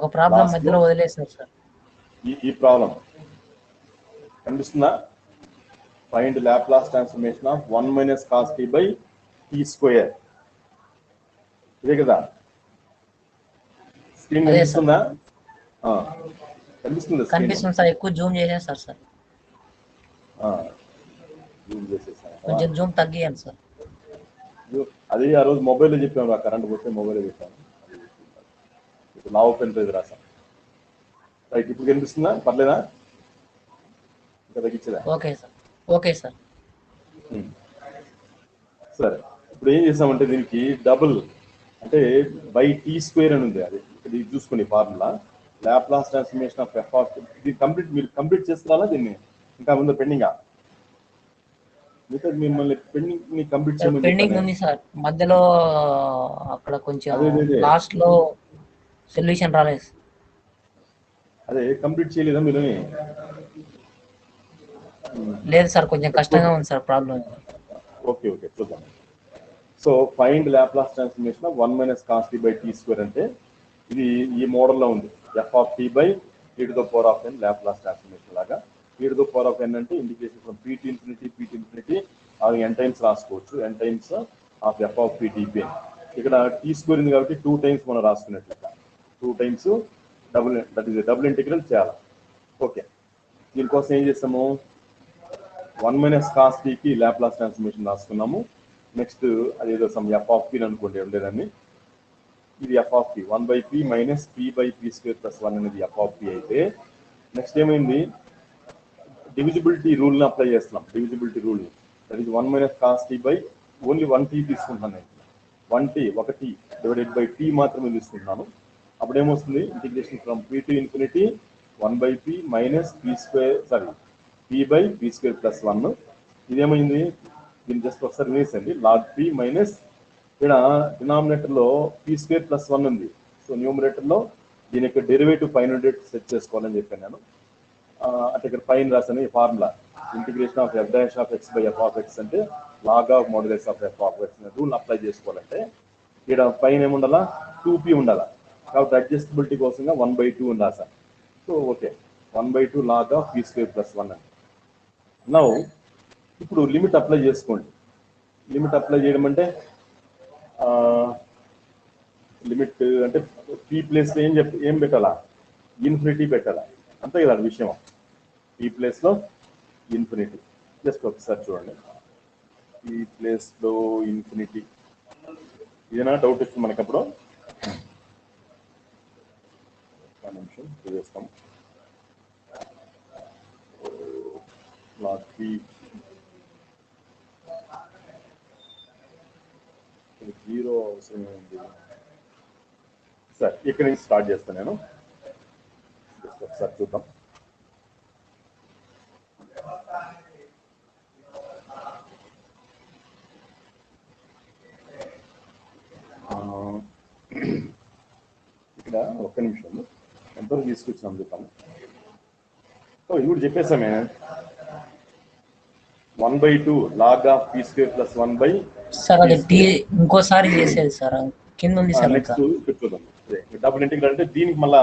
ఒక ప్రాబ్లం మధ్యలో వదిలేసారు సార్. ఈ ప్రాబ్లం కనిపిస్తుందా? Find Laplace transformation of 1 minus cos tea by T square. ఇదే కదా స్క్రీన్ కనిపిస్తుందా? కనిపిస్తుంది సార్. ఎక్కువ జూమ్ చేసేస్తారు సార్. జూమ్ చేసేసాను. కొంచెం జూమ్ తగ్గియండి సార్. అది ఆ రోజు మొబైల్లో చెప్పాను, కరెంట్ పోతే మొబైల్లో చెప్పాను. ఇప్పుడు నా ఓపెన్ పేజ్ రాసాను. రైట్, ఇప్పుడు కనిపిస్తుందా? పర్లేదా? ఇంకా తగ్గించదా? Okay sir. Okay sir. సరే, ఇప్పుడు ఏం చేసామంటే దీనికి డబుల్ అంటే బై టీ స్క్వేర్ అని ఉంది. అది ఇది చూసుకోండి formula. Laplace transformation of F of ఇది కంప్లీట్ మీరు కంప్లీట్ చేస్తున్నారా దీన్ని? ఇంకా ముందు పెండింగా? మిమ్మల్ని పెండింగ్ కంప్లీట్ చేయమని పెండింగ్ ఉంది సార్. మధ్యలో అక్కడ కొంచెం లాస్ట్ లో సొల్యూషన్ రాలేదు. అదే కంప్లీట్ చేయలేదా మీరు? లేదు సార్, కొంచెం కష్టంగా ఉంది సార్ ప్రాబ్లం. ఓకే ఓకే, చూద్దాం. So find Laplace transformation of 1 minus cos tea by T square అంటే ఇది ఈ మోడల్లో ఉంది. F of T by e to the power of n Laplace transformation లాగా. e to the power of n అంటే integration from p to infinity అది n times రాసుకోవచ్చు. n times of F of p dp. ఇక్కడ T square ఉంది కాబట్టి 2 times మనం రాసుకున్నట్లయితే 2 times double, that is double integral చేయాలి. Okay, దీనికోసం ఏం చేస్తాము? 1 మైనస్ కాస్ టీకి లాప్లాస్ ట్రాన్స్ఫర్మేషన్ రాసుకున్నాము. నెక్స్ట్ అదేదో సమ్ ఎఫ్ ఆఫ్ పి అనుకోండి ఉండేదాన్ని. ఇది f of p 1/p minus p/p square plus 1 అనేది ఎఫ్ ఆఫ్ పి అయితే నెక్స్ట్ ఏమైంది? డివిజిబిలిటీ రూల్ని అప్లై చేస్తున్నాం. Divisibility rule that is 1 minus cos tea by only 1t తీసుకుంటాను నేను. 1t డివైడెడ్ బై t మాత్రమే తీసుకుంటున్నాను. అప్పుడు ఏమొస్తుంది? Integration from p to infinity 1/p minus p square p/p square plus 1. ఇదేమైంది? దీన్ని జస్ట్ ఒకసారి వేసండి. లాగ్ p మైనస్ ఇక్కడ డినామినేటర్లో p స్క్వేర్ ప్లస్ 1 ఉంది. సో న్యూమరేటర్లో దీని యొక్క డెరివేటివ్ పైన సెట్ చేసుకోవాలని చెప్పాను నేను. అంటే ఇక్కడ పైన రాసాను ఈ formula. Integration of F dash of X by F of X అంటే log of modulus of F of X అనే రూల్ అప్లై చేసుకోవాలంటే ఇక్కడ పైన ఏముండాలా? 2p ఉండాలా. కాబట్టి అడ్జస్టబిలిటీ కోసంగా 1/2 ఉంది రాసాను. So okay, 1/2 log of p square plus 1 అని. నౌ ఇప్పుడు లిమిట్ అప్లై చేసుకోండి. లిమిట్ అప్లై చేయడం అంటే లిమిట్ అంటే పీ ప్లేస్లో ఏం పెట్టాలా? ఇన్ఫినిటీ పెట్టాలా. అంతే కదా విషయం. పీ ప్లేస్లో ఇన్ఫినిటీ. జస్ట్ ఒకసారి చూడండి. పీ ప్లేస్లో ఇన్ఫినిటీ ఇదేనా డౌట్ ఇస్తుంది మనకి. అప్పుడు నిమిషం చేస్తాం. లాగ్ పీ 0 అవసరం ఉంది. సరే, ఇక్కడ నుంచి స్టార్ట్ చేస్తాను నేను. జస్ట్ ఒకసారి చూద్దాం. ఇక్కడ ఒక్క నిమిషం ఎంతవరకు తీసుకొచ్చాం చూద్దాం. ఇది కూడా చెప్పేసామే. 1/2 log of p square plus 1/. Sir అది ఇంకోసారి చేసేది సార్, కింద ఉంది సార్. నెక్స్ట్ చూద్దాం. డబుల్ ఇంటిగ్రల్ అంటే దీనికి మళ్ళా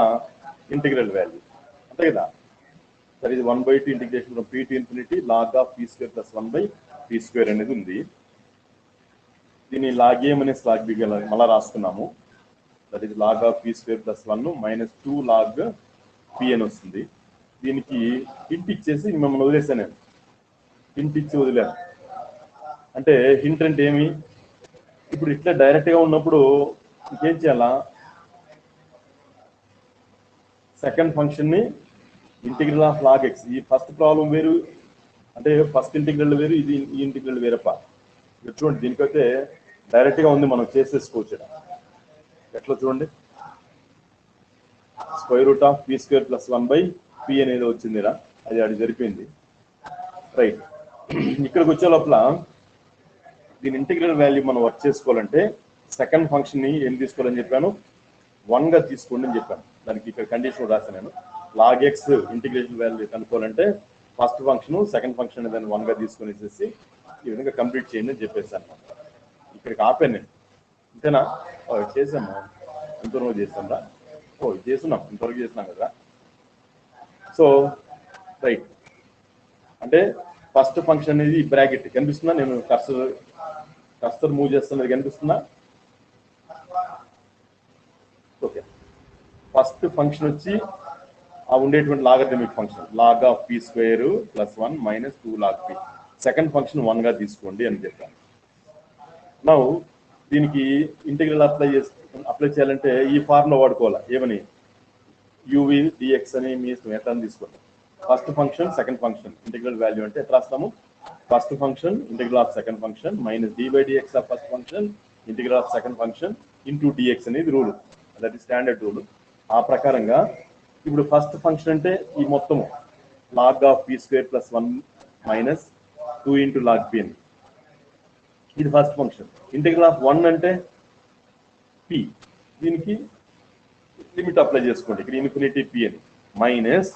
ఇంటిగ్రల్ వాల్యూ అంతే కదా. That is 1/2 integration from p to infinity log of p square plus 1/p square అనేది ఉంది. దీన్ని log A minus log B మళ్ళీ రాసుకున్నాము. That is log of p square plus 1 minus 2 log p అని వస్తుంది. దీనికి హింట్ ఇచ్చేసి మిమ్మల్ని వదిలేసాను నేను. హింట్ ఇచ్చి వదిలేను అంటే హింట్ అంటే ఏమి? ఇప్పుడు ఇట్లా డైరెక్ట్గా ఉన్నప్పుడు ఇంకేం చేయాలా? సెకండ్ ఫంక్షన్ని ఇంటిగ్రల్ ఆఫ్ లాగ్ ఎక్స్. ఈ ఫస్ట్ ప్రాబ్లం వేరు, అంటే ఫస్ట్ ఇంటిగ్రల్ వేరు, ఇది ఈ ఇంటిగ్రల్ వేరప్ప. ఇక్కడ చూడండి, దీనికైతే డైరెక్ట్గా ఉంది, మనం చేసేసుకోవచ్చు. ఎట్లా చూడండి, square root of p square plus 1/p అనేది వచ్చిందిరా. అది జరిపింది. రైట్, ఇక్కడికి వచ్చే లోపల దీని ఇంటిగ్రల్ వాల్యూ మనం వర్క్ చేసుకోవాలంటే సెకండ్ ఫంక్షన్ని ఏం తీసుకోవాలని చెప్పాను? 1గా తీసుకోండి అని చెప్పాను. దానికి ఇక్కడ కండిషన్ రాశాను నేను. లాగ్ ఎక్స్ ఇంటిగ్రేషన్ వాల్యూ కనుక్కోవాలంటే ఫస్ట్ ఫంక్షన్ సెకండ్ ఫంక్షన్ దాన్ని 1గా తీసుకొని వచ్చేసి ఈ విధంగా కంప్లీట్ చేయండి అని చెప్పేసాను. ఇక్కడికి ఆపాను నేను. అంతేనా? చేసాము, ఎంతవరకు చేసాంరా. ఓ ఇది చేస్తున్నాం, ఇంతవరకు చేస్తున్నాం కదా. సో రైట్, అంటే ఫస్ట్ ఫంక్షన్ అనేది బ్రాకెట్ కనిపిస్తుందా? నేను కర్సర్ మూవ్ చేస్తున్నది కనిపిస్తుందా? ఓకే, ఫస్ట్ ఫంక్షన్ వచ్చి ఆ ఉండేటువంటి logarithmic function log of P square plus 1 minus 2 log p. Second function 1 గా తీసుకోండి అని చెప్పాను. నౌ దీనికి ఇంటిగ్రల్ అప్లై చేయాలంటే ఈ ఫార్ములా వాడుకోవాలా, ఏమని యూవి డిఎక్స్ అని మీ ఎట్లా తీసుకోండి. First function second function integral value అంటే ఎట్లా రాస్తాము? First function integral of second function minus D by DX of first function integral of second function into DX అనేది rule, that is standard rule. ఆ ప్రకారంగా ఇప్పుడు ఫస్ట్ ఫంక్షన్ అంటే ఈ మొత్తము log of P square plus 1 minus 2 into log P అని, ఇది first function. Integral of 1 అంటే పి, దీనికి లిమిట్ అప్లై చేసుకోండి, ఇక్కడ ఇన్ఫినిటీ పి అని, minus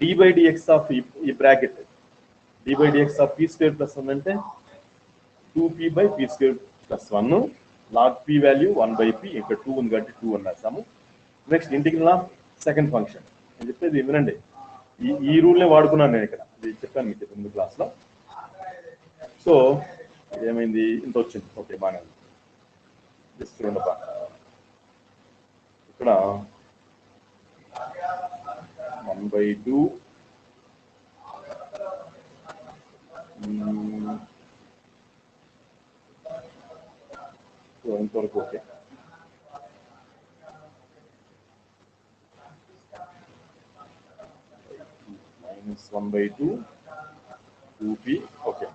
D by DX of ఈ bracket D by DX of P square plus 1 అంటే 2p by P square plus 1 log P value 1 by P, ఇక్కడ 2 ఉంది కాబట్టి 2 అని రాస్తాము. Next integral of second function అని చెప్పేది వినండి, ఈ రూల్నే వాడుకున్నాను నేను ఇక్కడ, ఇది చెప్పాను మీకు ముందు క్లాస్లో. సో ఏమైంది, ఇంత వచ్చింది, ఓకే బాగానే ఉంది. జస్ట్ చూడండి ఇక్కడ 1/2 ఇంతవరకు okay. Minus 1/2 2p, okay.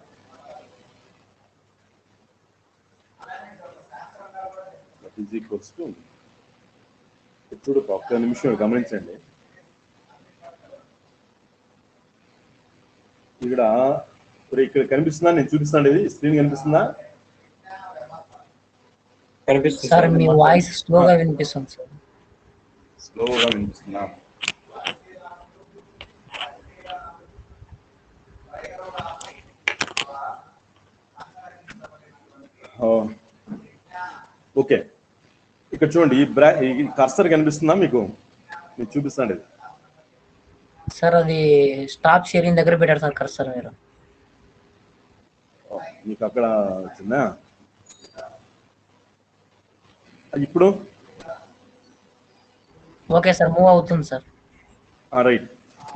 That is equals to, చూడు ఒక్క నిమిషం గమనించండి, ఇక్కడ కనిపిస్తుందా? నేను చూపిస్తాను, ఇది స్క్రీన్ కనిపిస్తుందా? కనిపిస్తుంది సార్. మీ వాయిస్ స్లోగా వినిపిస్తుంది సార్. స్లోగా వినిపిస్తుందా? ఓకే, ఇక్కడ చూడండి, ఈ కర్సర్ కనిపిస్తుందా మీకు? నేను చూపిస్తాను ఇది సార్. అది స్టాప్ షేరింగ్ దగ్గర పెట్టారు సార్ కర్సర్ మీరు. మీకు అక్కడ వచ్చిందా? ఇప్పుడు ఓకే సార్, మూవ్ అవుతుంది సార్. రైట్,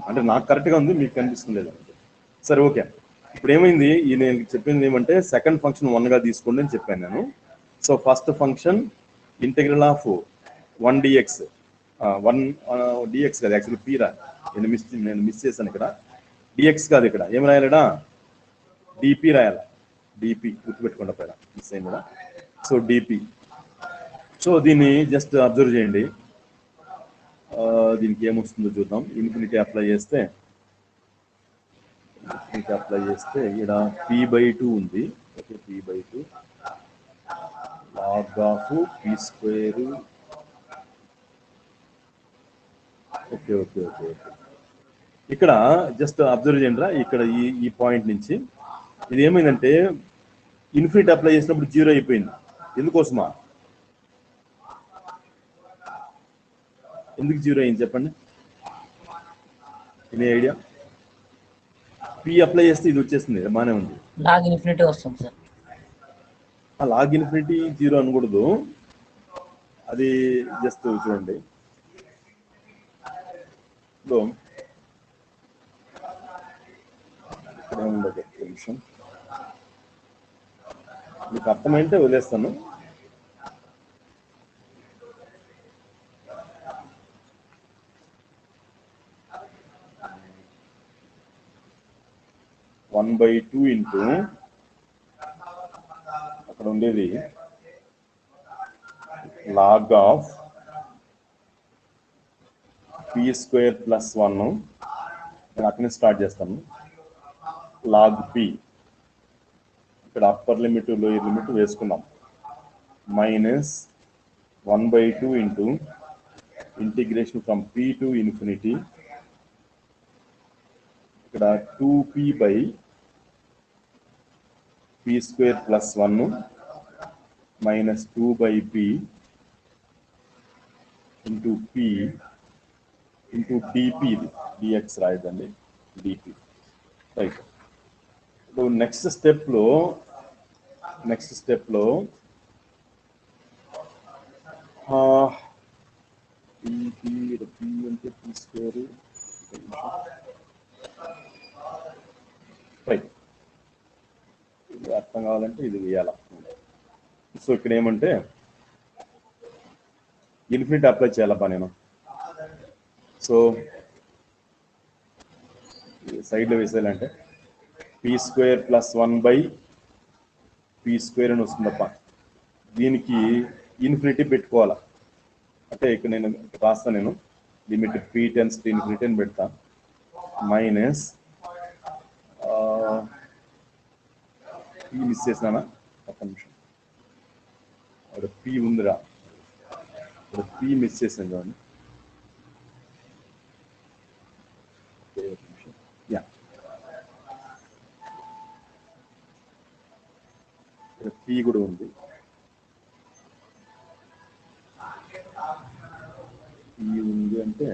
అంటే నాకు కరెక్ట్గా ఉంది, మీకు కనిపిస్తుంది లేదా? సరే ఓకే. ఇప్పుడు ఏమైంది, నేను చెప్పింది ఏమంటే సెకండ్ ఫంక్షన్ 1 గా తీసుకోండి అని చెప్పాను నేను. So first function integral of 1 d x 1 d x కాదు, యాక్చువల్లీ పీ రా, నేను మిస్ చేశాను ఇక్కడ. డిఎక్స్ కాదు, ఇక్కడ ఏం రాయాలడా? డిపి రాయాలి. డిపి గుర్తుపెట్టుకోండి, పైన మిస్ అయింది కదా. So DP. సో దీన్ని జస్ట్ అబ్జర్వ్ చేయండి, దీనికి ఏమొస్తుందో చూద్దాం. ఇన్ఫినిటీ అప్లై చేస్తే ఇక్కడ p/2 ఉంది. Okay, p/2 log of P square. Okay okay okay okay, ఇక్కడ జస్ట్ అబ్జర్వ్ చేయండి రా, ఇక్కడ ఈ పాయింట్ నుంచి ఇది ఏమైందంటే ఇన్ఫినిటీ అప్లై చేసినప్పుడు 0 అయిపోయింది. ఎందుకోసమా? ఎందుకు 0 అయింది చెప్పండి, ఎనీ ఐడియా? పి అప్లై చేస్తే ఇది వచ్చేస్తుంది, బాగానే ఉంది. లాగ్ ఇన్ఫినిటీ వస్తుంది సార్. లాగ్ ఇన్ఫినిటీ 0 అనకూడదు, అది జస్ట్ చూడండి. ఇక్కడ ఉండదు, ఒక నిమిషం, మీకు అర్థమైతే వదిలేస్తాను. వన్ బై టూ ఇంటూ అక్కడ ఉండేది log of P square plus 1, నేను అక్కడనే స్టార్ట్ చేస్తాను. లాగ్ పి, ఇక్కడ అప్పర్ లిమిట్ లోయర్ లిమిట్ వేసుకున్నాం, minus 1/2 into integration from p to infinity, ఇక్కడ 2p by P square plus 1 minus 2/p into p into d p, ఇది d x రాయదండి, d p. Right. ఇప్పుడు next స్టెప్లో పి అంటే పి స్క్వేర్. రైట్. ఇది అర్థం కావాలంటే ఇది వేయాల. సో ఇక్కడ ఏమంటే ఇన్ఫినిటీ అప్లై చేయాలబ్బా నేను. సో సైడ్లో వేసేయాలంటే పీ స్క్వేర్ ప్లస్ 1/p² అని వస్తుందప్ప. దీనికి ఇన్ఫినిటీ పెట్టుకోవాలా అంటే ఇక్కడ నేను రాస్తాను, నేను limit p tends to infinity అని పెడతా, మైనస్ p మిస్ చేసినానా, ఒక్క నిమిషం, అక్కడ p ఉందిరా, ఇక్కడ p మిస్ చేసాను చూడండి. యా, ఇక్కడ p కూడా ఉంది. p ఉంది అంటే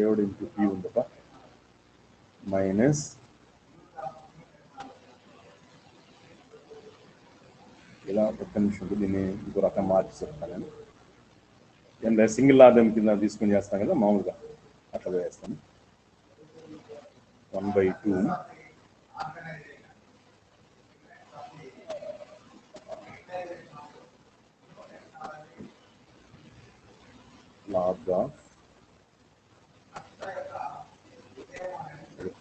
ఏడు ఇంటూ p ఉందప్ప, మైనస్ ఇలా ఒక్క నిమిషం దీన్ని ఇంకో రకం మార్చి చెప్తాను. నేను సింగిల్ ఆర్డర్ కింద తీసుకొని చేస్తాను కదా, మామూలుగా అట్లా వేస్తాను. 1/2 log of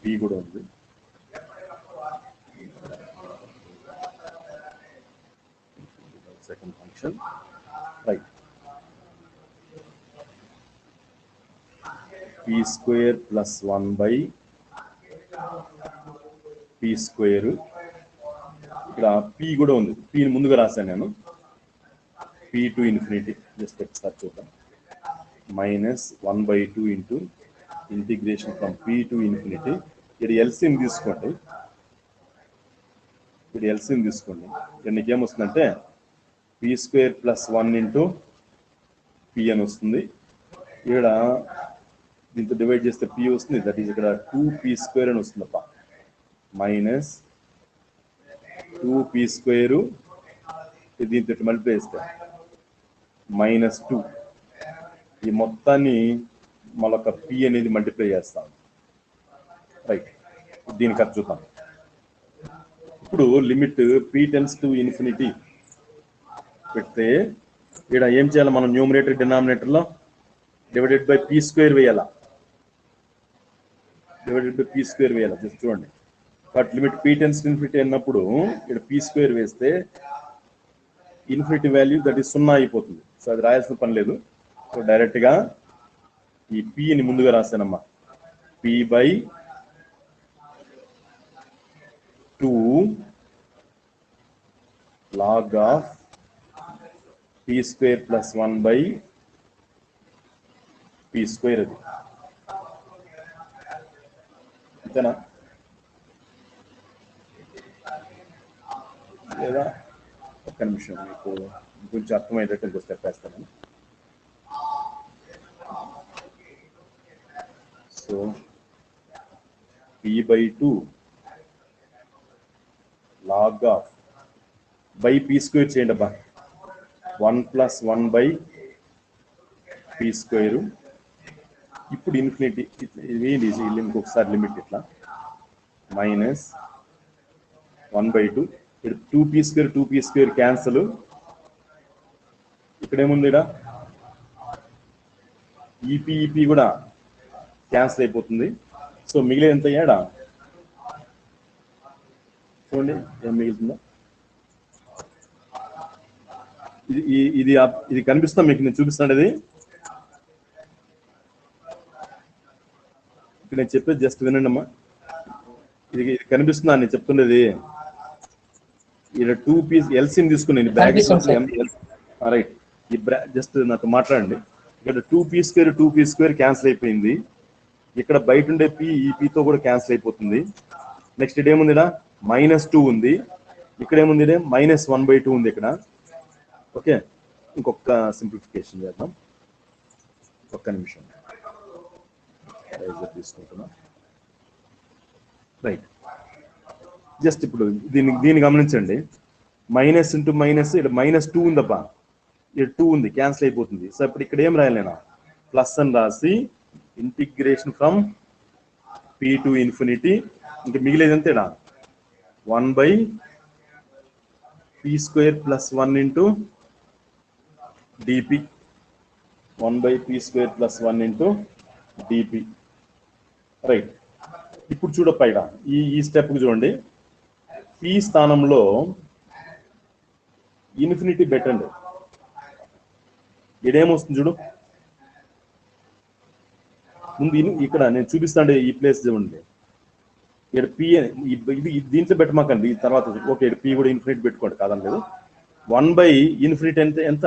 p కూడా ఉంది, second function. Right. p² plus 1/p². ఇక్కడ p కూడా ఉంది, p ముందుగా రాశాను నేను, p టు ఇన్ఫినిటీ, జస్ట్ ఒకసారి చూద్దాం, minus 1/2 into integration from p to infinity. ఇక్కడ ఎల్సిఎం తీసుకోండి, ఇక్కడ నీకు ఏమొస్తుందంటే p² ప్లస్ 1 ఇంటూ p అని వస్తుంది. ఇక్కడ దీంతో డివైడ్ చేస్తే p వస్తుంది, దట్ ఈస్ ఇక్కడ 2p² అని వస్తుంది అప్ప, మైనస్ 2p², దీంతో మల్టిప్లై చేస్తే -2. ఈ మొత్తాన్ని మళ్ళొక p అనేది మల్టిప్లై చేస్తాం. రైట్. దీనికి అది చూద్దాం. ఇప్పుడు limit p tends to infinity పెడితే ఇక్కడ ఏం చేయాలి, మనం న్యూమరేటర్ డినామినేటర్లో డివైడెడ్ బై p² వేయాలా, జస్ట్ చూడండి. But limit p tends to infinity అన్నప్పుడు ఇక్కడ p² వేస్తే ఇన్ఫినిటీ వాల్యూ దట్ ఈస్ 0 అయిపోతుంది. సో అది రాయాల్సిన పని లేదు. సో డైరెక్ట్గా ఈ pని ముందుగా రాశానమ్మా, p/2 log of p² plus 1/p². అది అంతేనా లేదా? ఒక్క నిమిషం, మీకు కొంచెం అర్థమయ్యేటట్టు ఇంకో స్టెప్ వేస్తాను. So p/2 log of by p² చేయండి అబ్బా, 1 + 1/p². ఇప్పుడు ఇన్ఫినిటీ ఇదేంటి, ఇంకొకసారి లిమిట్ ఇట్లా మైనస్ 1/2. ఇక్కడ 2p² క్యాన్సల్. ఇక్కడ ఏముంది, ఇక్కడ ఈపీ కూడా క్యాన్సిల్ అయిపోతుంది. సో మిగిలేదు ఎంత ఏడా చూడండి, ఏం మిగులుతుందో. ఇది కనిపిస్తుందా మీకు? నేను చూపిస్తాను. ఇది ఇక్కడ నేను చెప్పేది జస్ట్ వినండి అమ్మా. ఇది కనిపిస్తుందా నేను చెప్తుండేది? ఇక్కడ 2p ఎల్సిఎం తీసుకుని బ్యాగ్. రైట్. జస్ట్ నాతో మాట్లాడండి. ఇక్కడ 2p² క్యాన్సిల్ అయిపోయింది. ఇక్కడ బయట ఉండే పి ఈ పితో కూడా క్యాన్సిల్ అయిపోతుంది. నెక్స్ట్ ఇదేముంది ఇక్కడ -2 ఉంది, ఇక్కడ ఏముంది -1/2 ఉంది ఇక్కడ. ఓకే, ఇంకొక సింప్లిఫికేషన్ చేద్దాం, ఒక్క నిమిషం తీసుకుంటున్నా. రైట్, జస్ట్ ఇప్పుడు దీన్ని గమనించండి. మైనస్ ఇంటూ మైనస్, ఇక్కడ -2 ఉందప్ప, ఇక్కడ 2 ఉంది, క్యాన్సిల్ అయిపోతుంది. సో ఇప్పుడు ఇక్కడ ఏం రాయాలి నేను, ప్లస్ అని రాసి integration from p to infinity, ఇంకా మిగిలేదు అంతేనా 1/p² + 1 into dp, 1/p² + 1 into dp. Right, ఇప్పుడు చూడప్ప ఇక్కడ ఈ స్టెప్కి చూడండి, p స్థానంలో ఇన్ఫినిటీ పెట్టండి. ఇదేమొస్తుంది చూడు, ముందు ఇక్కడ నేను చూపిస్తాండి, ఈ ప్లేస్ చూడండి. ఇక్కడ పి ఇది దీంట్లో పెట్టమాకండి, ఈ తర్వాత ఓకే పి కూడా ఇన్ఫినిటీ పెట్టుకోండి, కాదని లేదు. 1/∞ ఎంత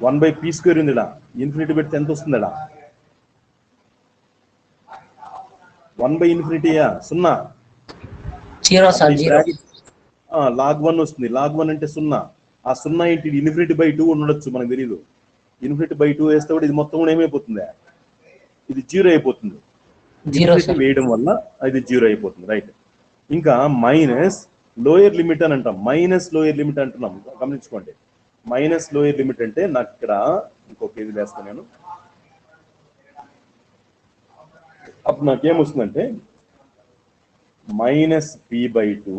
1/p² ఉంది ఇలా, ఇన్ఫినిటీ పెడితే ఎంత వస్తుంది ఇలా 1/∞, 0. log1 వస్తుంది, log1 అంటే 0. ఆ 0 ఏంటి, ∞/2 ఉండొచ్చు, మనకు తెలియదు. ∞/2 వేస్తే కూడా ఇది మొత్తం కూడా ఏమైపోతుంది, ఇది 0 అయిపోతుంది. వేయడం వల్ల ఇది 0 అయిపోతుంది. రైట్, ఇంకా మైనస్ లోయర్ లిమిట్ అని అంటాం, మైనస్ లోయర్ లిమిట్ అంటున్నాం, గమనించుకోండి. మైనస్ లోయర్ లిమిట్ అంటే నాకు ఇక్కడ ఇంకొక ఇది వేస్తాను నేను, అప్పుడు నాకేమొస్తుందంటే -p/2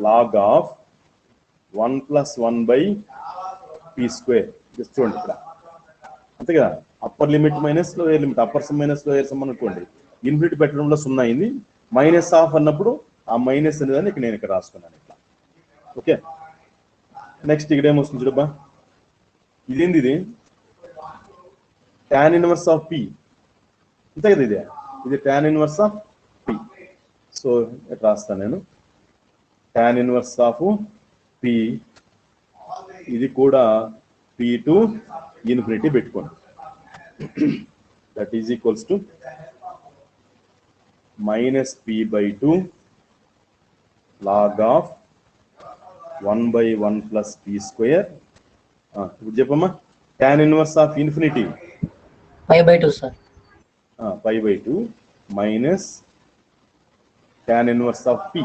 log of 1 + 1/p². Just చూడండి ఇక్కడ, అంతే కదా. Upper limit minus lower limit, upper some minus lower some అనుకోండి. ఇన్ఫినిటీ పెట్టడంలో 0 అయింది, -1 అన్నప్పుడు ఆ మైనస్ అనేదాన్ని ఇక్కడ నేను ఇక్కడ రాసుకున్నాను ఇట్లా. ఓకే, నెక్స్ట్ ఇక్కడ ఏమొస్తుంది చూడబ్బా, ఇదేంది, ఇది tan ఇన్వర్స్ ఆఫ్ p, అంతే కదా, ఇది tan inverse of p. So ఇట్లా రాస్తాను నేను, tan ఇన్వర్స్ ఆఫ్ p, ఇది కూడా p టు ఇన్ఫినిటీ పెట్టుకోండి. That is equals to -p/2 log of 1/1 + p². ఇప్పుడు చెప్పమ్మా, tan inverse of infinity π/2 sir, π/2 minus tan inverse of p.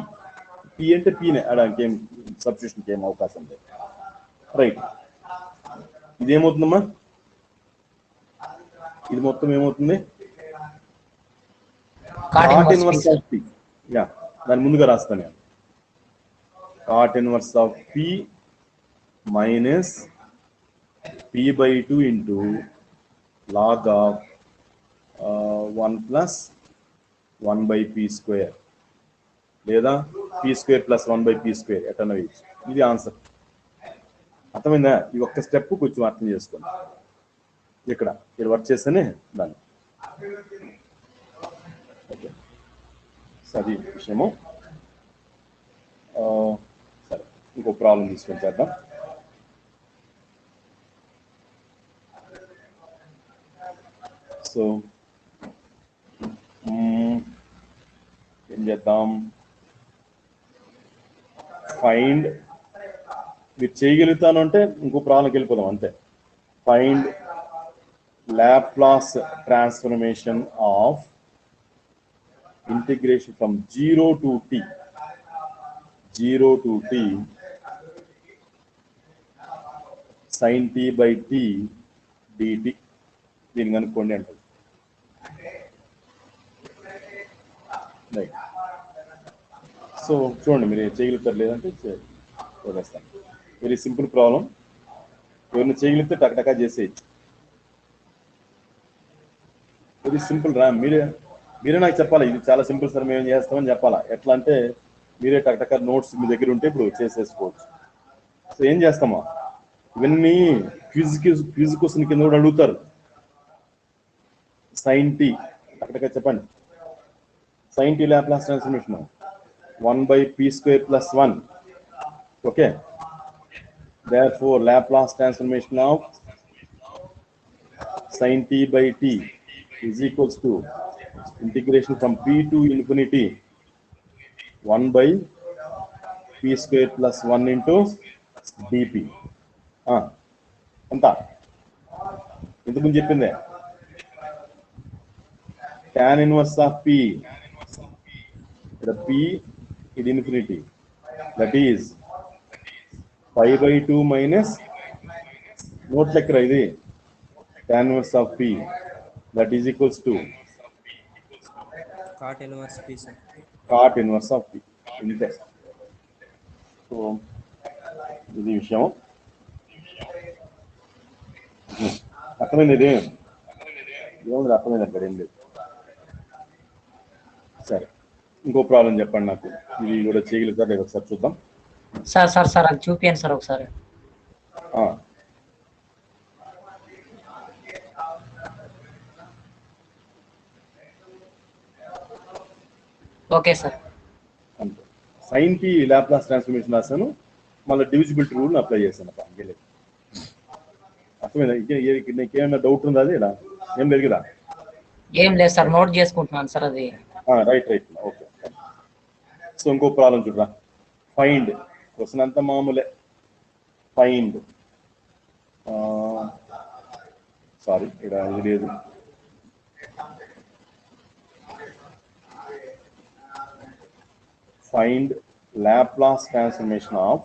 p అంటే p నే, అడానికి ఏం సబ్స్టిట్యూషన్కి ఏం అవకాశం లేదు. రైట్, ఇదేమవుతుందమ్మా, ఇది మొత్తం ఏమవుతుంది, cot inverse of p. Yeah, దాని ముందుగా రాస్తాను నేను, cot inverse of p minus p/2 into log of 1 + 1/p², లేదా p² + 1/p², ఎట్లా వేయచ్చు. ఇది ఆన్సర్. అర్థమైందా? ఈ ఒక్క స్టెప్ కొంచెం అర్థం చేసుకోండి. ఇక్కడ వర్క్ చేస్తేనే దాన్ని. ఓకే, అది విషయము. సరే, ఇంకో ప్రాబ్లం తీసుకొని చేద్దాం. సో ఏం చేద్దాం, ఫైండ్, మీరు చేయగలుగుతాను అంటే ఇంకో ప్రాబ్లంకి వెళ్ళిపోదాం అంతే. Find Laplace transformation of integration from 0 to t sin t/t dt. దీన్ని కనుక్కోండి అంటారు. రైట్, సో చూడండి మీరు చేయగలుగుతారు, లేదంటే వదిలేస్తాను. వెరీ సింపుల్ ప్రాబ్లం, ఎవరిని చేయగలిగితే టక్టకా చేసేయచ్చు. వెరీ సింపుల్ రా, మీరే నాకు చెప్పాలి, ఇది చాలా సింపుల్ సార్ మేము చేస్తామని చెప్పాలా. ఎట్లా అంటే మీరే టక్టకా నోట్స్ మీ దగ్గర ఉంటే ఇప్పుడు చేసేసుకోవచ్చు. సో ఏం చేస్తామా, ఇవన్నీ క్విజ్ క్వశ్చన్ కింద కూడా అడుగుతారు. sin t టక్టకా చెప్పండి. sin t Laplace transformation 1/p² + 1. Okay, therefore Laplace transformation of sin t by t is equals to integration from p to infinity 1 by p square plus 1 into dp. ఎంత ఇంతకుముందు చెప్పిందే tan inverse of p, the p is infinity, that is pi by 2 minus note like ఇది tan inverse of p, that is equals to cot inverse p, sir. cot inverse of p. ఇంతే. So ఇది విషయం అర్థమైంది. ఇది ఏముంది అర్థమైంది అక్కడ ఏం లేదు. సరే ఇంకో ప్రాబ్లం చెప్పండి నాకు, ఇది కూడా చేయగలుగుతారు లేదు ఒకసారి చూద్దాం. సార్ అది చూపించండి సార్ ఒకసారి. Okay sir. అంతే. సైన్ కి లాప్లాస్ ట్రాన్స్ఫర్మేషన్ రాశాను, మళ్ళీ డివిజిబిలిటీ రూల్ అప్లై చేశాను. అంగేలేదు. అర్థమైందా? నీకేమైనా డౌట్ ఉందా? అది ఇలా ఏం లేదు కదా? ఏం లేదు సార్, నోట్ చేసుకుంటున్నాను సార్ అది. Right okay. సో ఇంకో ప్రాబ్లం చూడరా. ఫైండ్ క్వశ్చన్ అంతా మామూలే. ఫైండ్ సారీ ఇక్కడ ఇది లేదు. ఫైండ్ లాప్లాస్ ట్రాన్స్ఫర్మేషన్ ఆఫ్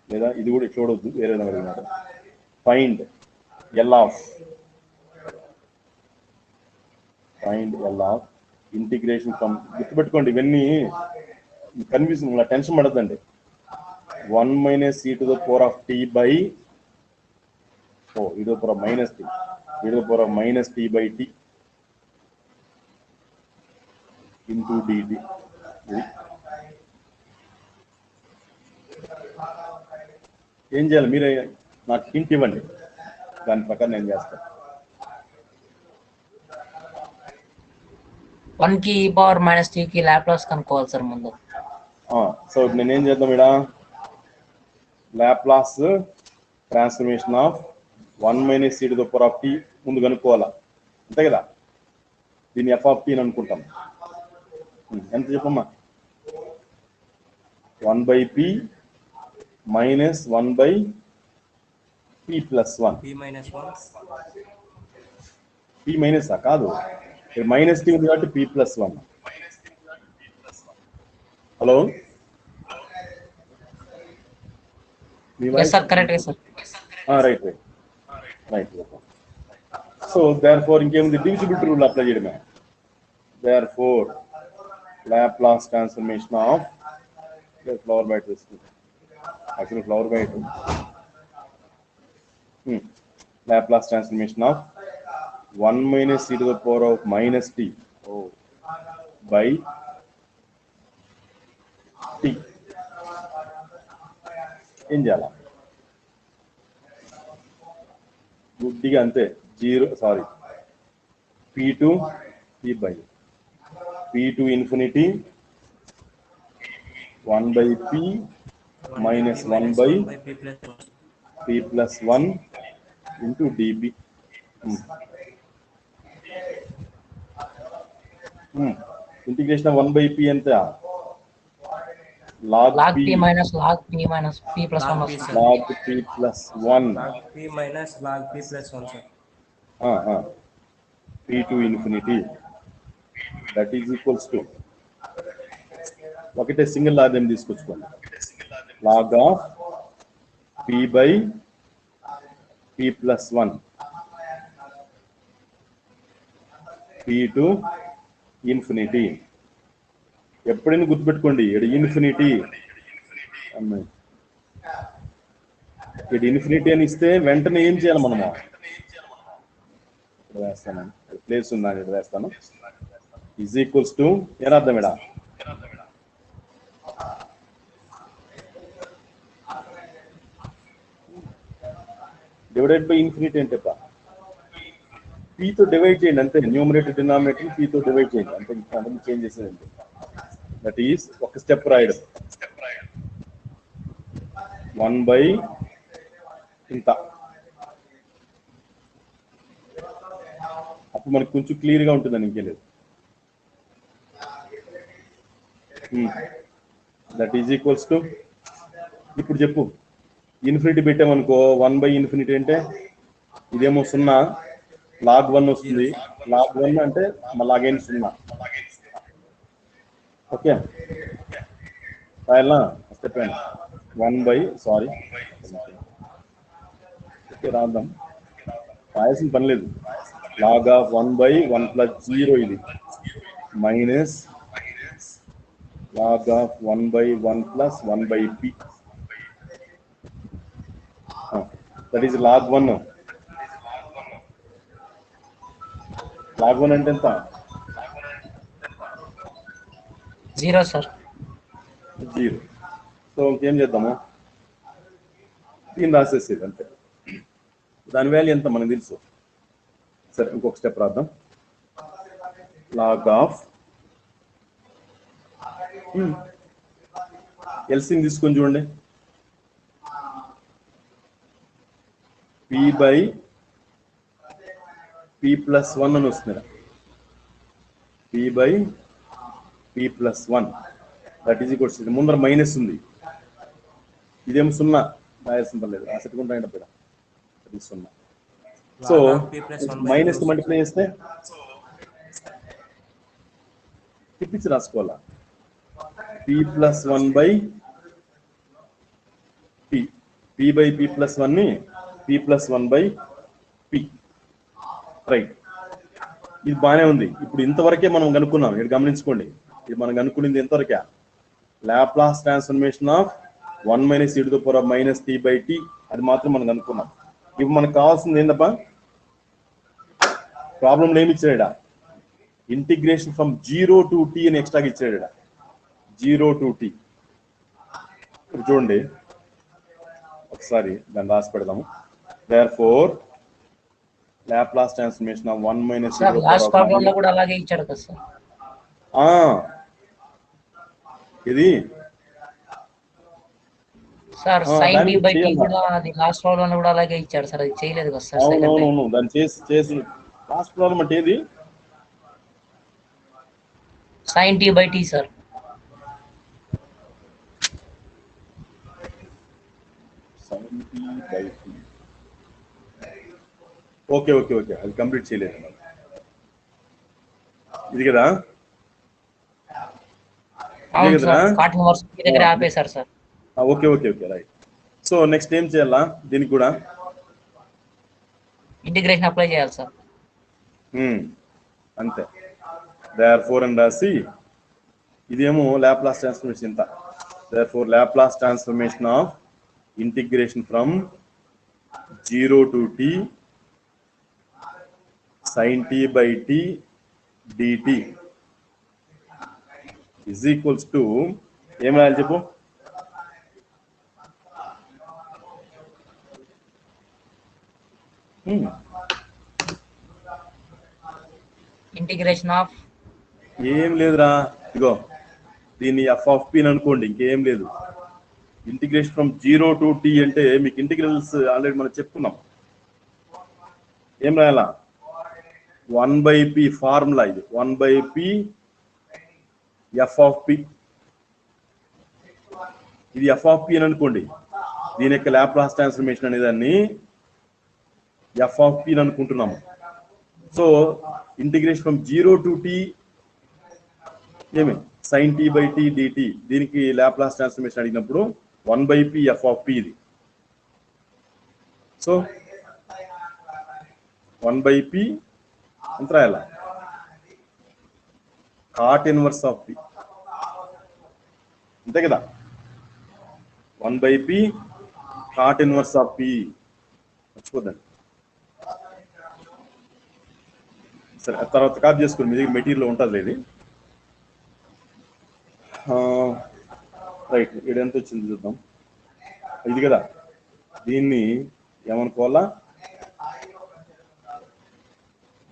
లేదా ఇది కూడా చూడవద్దు, వేరే విధంగా అడిగినాడు. Find L of integration from, గుర్తుపెట్టుకోండి ఇవన్నీ confusion, tension పడద్దండి. 1 minus e to the power of t by e to the power of minus t, e to the power of minus t by t into dt. ఏం చేయాలి మీరే నాకు hint ఇవ్వండి, దాని ప్రకారం నేను చేస్తాను. 1 కి e power minus t కి లాప్లాస్ కనుక్కోవాలి సార్ ముందు. సో ఇప్పుడు నేనేం చేద్దాం, ఇక్కడ Laplace transformation of 1 minus e to the power of t ముందు కనుక్కోవాలా, అంతే కదా? దీన్ని f of t అని అనుకుంటాం. ఎంత చెప్పమ్మా? 1 by p minus 1 by p plus 1. p minus 1. p minus కాదు, మైనస్ t ఉంది కాబట్టి p plus 1. Hello, sir correct sir. Right. So therefore ఇంకేముంది, డివిజిబిలిటీ రూల్ అప్లై చేయడమే. Therefore Laplace transformation of ఫ్లవర్ బైట్ తీసుకుంటాం. యాక్చువల్లీ ఫ్లవర్ బైట్ Laplace transformation of 1 minus e to the power of minus t by t. ఏం చేయాలా? గుడ్డిగా అంతే, p to p by p to infinity 1 by p minus 1 by p plus 1 into db. Integration 1 by p ఎంత? log p minus log p minus p plus 1 వస్తుంది. log p plus 1. log p minus log p plus 1 sir. p to infinity, that is equals to ఒకటే single log ఏం తీసుకొచ్చుకోండి. log of p by p plus 1 p to infinity. ఎప్పుడైనా గుర్తుపెట్టుకోండి, ఇక్కడ infinity అన్నాయి. ఇక్కడ infinity అని ఇస్తే వెంటనే ఏం చేయాలి మనము? ఇక్కడ వేస్తాను, ప్లేస్ ఉందా, ఇక్కడ వేస్తాను. ఈజ్ ఈక్వల్స్ టు ఎలా అర్థం ఇక్కడ? డివైడెడ్ బై ఇన్ఫినిటీ అంటే p తో డివైడ్ చేయండి అంతే. న్యూమరేటర్ డినామినేటర్ p తో డివైడ్ చేయండి అంతే, అంతకు చేంజ్ చేసేది. దట్ ఈస్ ఒక స్టెప్ రాయడం. 1 by ఇంత. అప్పుడు మనకు కొంచెం క్లియర్గా ఉంటుందని ఇంకేం లేదు. దట్ ఈజ్ ఈక్వల్స్ టు, ఇప్పుడు చెప్పు, ఇన్ఫినిటీ పెట్టామనుకో 1 by ఇన్ఫినిటీ అంటే ఇదేమో 0, log 1 వస్తుంది. log 1 అంటే మళ్ళీ అగైన్ 0. ఓకే రాయాలా? చెప్పండి. 1 by సారీ ఓకే రాద్దాం, రాయాల్సిన పని లేదు. log of 1 by 1 plus 0 ఇది minus log of 1 by 1 plus 1 by p. That is log 1. log 1 అంటే ఎంత? 0 సార్. 0. సో ఇంకేం చేద్దాము, దీన్ని రాసేసేది అంతే. దాని వాల్యూ ఎంత మనకు తెలుసు. సరే ఇంకొక స్టెప్ రాద్దాం. log ఆఫ్ ఎల్సిఎం తీసుకొని చూడండి. p by p plus 1 అని వస్తుంది. p by p plus 1 that is equals, ముందర మైనస్ ఉంది, ఇదేమో 0, రాయాల్సిన పని లేదు, రాసేట్టుకుంటా అప్పుడు 0. సో మైనస్ మల్టిప్లై చేస్తే తిప్పించి రాసుకోవాలా. p plus 1 by p by p plus 1 ని p plus 1 by p. Right, ఇది బాగానే ఉంది. ఇప్పుడు ఇంతవరకే మనం కనుక్కున్నాం. ఇక్కడ గమనించుకోండి, ఇది మనం కనుక్కునేది ఎంతవరకే, Laplace transformation of 1 minus e to the power of minus t by t, అది మాత్రం మనం కనుక్కున్నాం. ఇప్పుడు మనకు కావాల్సింది ఏందప్ప, ప్రాబ్లంలో ఏమి ఇచ్చాడా, ఇంటిగ్రేషన్ ఫ్రమ్ 0 to t అని ఎక్స్ట్రాగా ఇచ్చాడా, 0 to t. చూడండి ఒకసారి దాన్ని రాసి పెడదాము. therefore Laplace transformation of 1 minus e to the last power of problem లో కూడా అలాగే ఇచ్చాడు కదా సార్. ఇది sir sin t by t కూడా అది లాస్ట్ ప్రాబ్లం లో కూడా అలాగే ఇచ్చాడు సార్. అది చేయలేదు కదా సార్. అవునవును, దాన్ని చేసి లాస్ట్ ప్రాబ్లం అంటే ఏది, sin t by t sir. Okay okay okay, అది కంప్లీట్ చేయలేదు. ఇది కదా, అవును సార్, కాటన్ వర్స్ దగ్గర ఆపేశారు sir. Okay okay okay right. So next ఏం చేయాలా, దీనికి కూడా ఇంటిగ్రేషన్ అప్లై చేయాలి సార్. అంతే. therefore అని రాసి, ఇదేమో లాప్లాస్ ట్రాన్స్ఫర్మేషన్ ఇంత. therefore Laplace transformation of integration from 0 to t sin t by t dt is equals to, ఏం రాయాలి చెప్పు, ఇంటిగ్రేషన్ ఆఫ్, ఏం లేదురా, ఇగో దీన్ని ఎఫ్ ఆఫ్ పి అని అనుకోండి, ఇంకేం లేదు. ఇంటిగ్రేషన్ ఫ్రమ్ 0 to t అంటే మీకు ఇంటిగ్రల్స్ ఆల్రెడీ మనం చెప్పుకున్నాం. ఏం రాయాలా, 1 by p ఫార్ములా, ఇది 1 by p f of p. ఇది ఎఫ్ ఆఫ్ పి అని అనుకోండి, దీని యొక్క లాప్లాస్ ట్రాన్స్ఫర్మేషన్ అనే దాన్ని ఎఫ్ ఆఫ్ పి అని అనుకుంటున్నాము. So integration from 0 to t ఏమి sin t by t dt, దీనికి లాప్లాస్ ట్రాన్స్ఫర్మేషన్ అడిగినప్పుడు 1 by p f of p ఇది. సో 1 by p ఎంత రాయాల, కాట్ ఇన్వర్స్ ఆఫ్ p, అంతే కదా. 1 by p cot inverse of p, మర్చిపోద్దండి. సరే తర్వాత కాపీ చేసుకోండి, మీ దగ్గర మెటీరియల్ ఉంటుంది ఇది. రైట్, ఇక్కడ ఎంత వచ్చింది చూద్దాం. ఇది కదా, దీన్ని ఏమనుకోవాలా,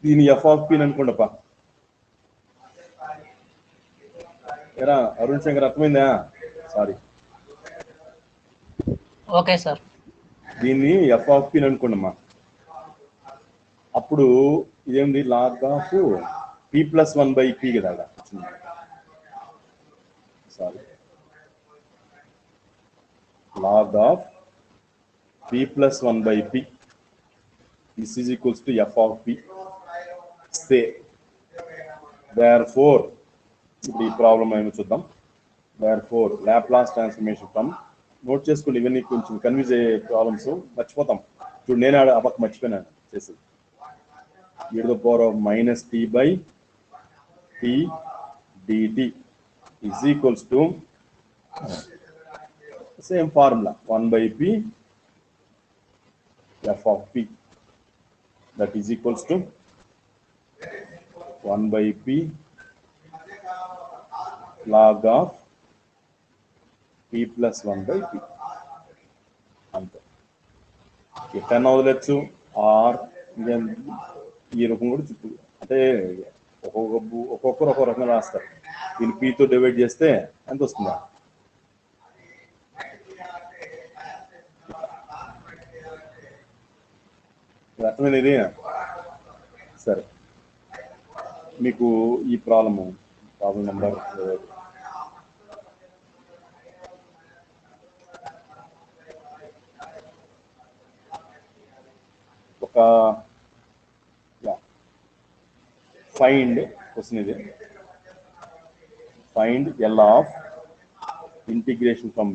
దీన్ని ఎఫ్ ఆఫ్ పి అనుకోండప్ప. ఎరా అరుణ్ శంకర్, అర్థమైందా? Sorry, okay sir. దీన్ని ఎఫ్ ఆఫ్ పి అనుకోండమ్మా. అప్పుడు ఇదేంటి log of p plus 1/p కదా. Sorry, log of p plus 1/p. This is equals to f of p. Say, therefore, ఇప్పుడు ఈ ప్రాబ్లం ఏమో చూద్దాం. therefore Laplace transformation from, note చేసుకోండి, ఇవన్నీ కొంచెం కన్ఫ్యూజ్ అయ్యే ప్రాబ్లమ్స్, మర్చిపోతాం. ఇప్పుడు నేను అబక్ మర్చిపోయినాను చేసి e⁻t/t dt is equals to same formula 1/p f of p, that is equals to 1/p log of p plus 1/p. అంతే. ఎక్కడన్నా వదిలేచ్చు ఆర్ ఈ రూపం కూడా చుట్టూ, అంటే ఒక్కొక్కరు ఒక్కొక్క రకంగా రాస్తారు. దీన్ని పీతో డివైడ్ చేస్తే ఎంత వస్తుందా? అర్థమైంది ఇది? సరే, మీకు ఈ ప్రాబ్లం నెంబర్ ఒక ఫైండ్ క్వశ్చన్ ఇది. Find L of integration from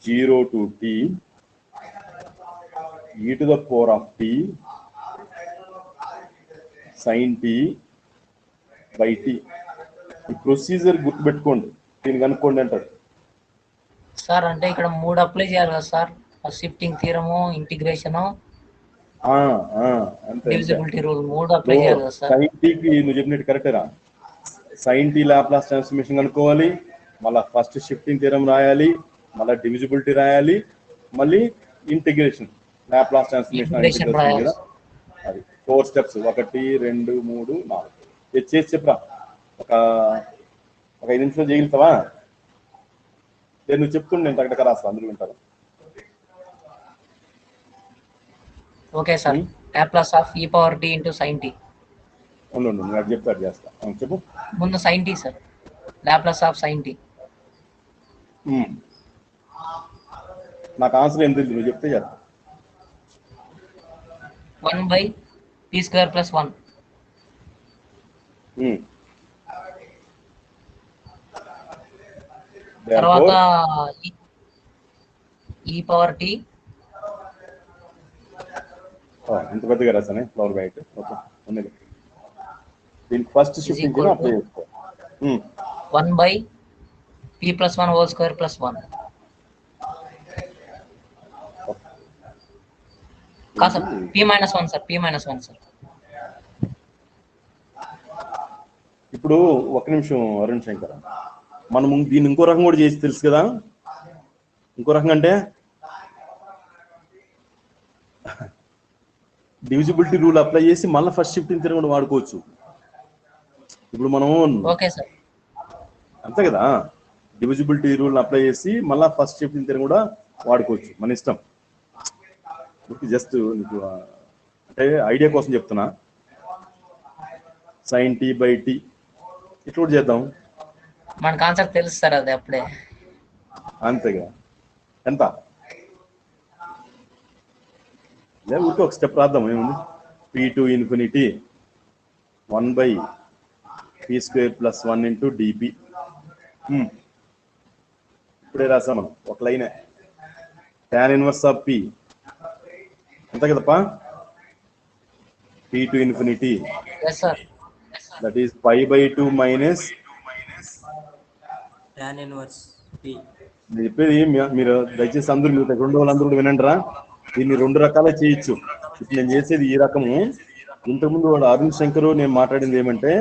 0 to t e⁻t sin t by t. ఈ ప్రొసీజర్ గుర్తుపెట్టుకోండి, దీన్ని కనుక్కోండి అంటారు సార్. అంటే ఇక్కడ 3 అప్లై చేయాలి కదా సార్? షిఫ్టింగ్ థియరము, ఇంటిగ్రేషన్, డివిజిబిలిటీ రూల్ 3 అప్లై చేయాలి కదా సార్? sin t కి నువ్వు చెప్పినట్టు కరెక్టేరా. sin t లాప్లాస్ ట్రాన్స్ఫర్మేషన్ కనుక్కోవాలి, మళ్ళీ ఫస్ట్ షిఫ్టింగ్ థియరం రాయాలి, మళ్ళీ డివిజిబిలిటీ రాయాలి, మళ్ళీ ఇంటిగ్రేషన్ లాప్లాస్ ట్రాన్స్ఫర్మేషన్ కదా. అది 4 స్టెప్స్. 1 2 3 4. ఇది చేసి చెప్పరా, ఒక 5 నిమిషాలు చేయగలుగుతావా? నేను నువ్వు చెప్తుండే నేను తగ్గ రాస్తా, అందరూ వింటారు. Okay sir. Laplace of e⁻t into sin t. ఉండు, నేను అది చెప్తా, అది చేస్తా. చెప్పు. ముందు sin t sir. Laplace of sin t. నాకు ఆన్సర్ ఏం తెలియదు, నువ్వు చెప్తే చేస్తా. 1/p² + 1. తర్వాత e⁻t. ఇంత పెద్దగా రాసానే ఫ్లవర్ బైట్. ఓకే, ఉన్నది. దీనికి ఫస్ట్ షిఫ్టింగ్ థియరం అప్లై చేసుకో. 1/p + 1 whole square + 1. కాదు sir, p - 1 sir, p - 1 sir. ఇప్పుడు ఒక నిమిషం అరుణ్ శంకర్, మనం దీన్ని ఇంకో రకం కూడా చేసి తెలుసు కదా. ఇంకో రకం అంటే డివిజిబిలిటీ రూల్ అప్లై చేసి మళ్ళీ ఫస్ట్ షిఫ్టింగ్ థియరం కూడా వాడుకోవచ్చు. ఇప్పుడు మనం ఓకే సార్, అంతే కదా, డివిజిబిలిటీ రూల్ అప్లై చేసి మళ్ళీ ఫస్ట్ షిఫ్టింగ్ థియరం కూడా వాడుకోవచ్చు, మన ఇష్టం. జస్ట్ అంటే ఐడియా కోసం చెప్తున్నా. sin t by t ఇట్లా కూడా చేద్దాం. మనకు ఆన్సర్ తెలుసు సార్, అది అప్పుడే. అంతేగా, ఎంత ఊరికే ఒక స్టెప్ రాద్దాం. ఏముంది, p to infinity 1/p² + 1 into dp. ఇప్పుడే రాసాం మనం, ఒక లైనే. tan inverse of p అంతే కదప్పా, p to infinity, yes sir. that is π/2 minus tan inverse p. నేను చెప్పేది మీరు దయచేసి అందరూ, మీరు రెండు వాళ్ళందరూ కూడా వినండిరా. దీన్ని 2 రకాలుగా చేయొచ్చు. ఇప్పుడు నేను చేసేది ఈ రకము. ఇంతకుముందు వాడు అరుణ్ శంకర్ నేను మాట్లాడింది ఏమంటే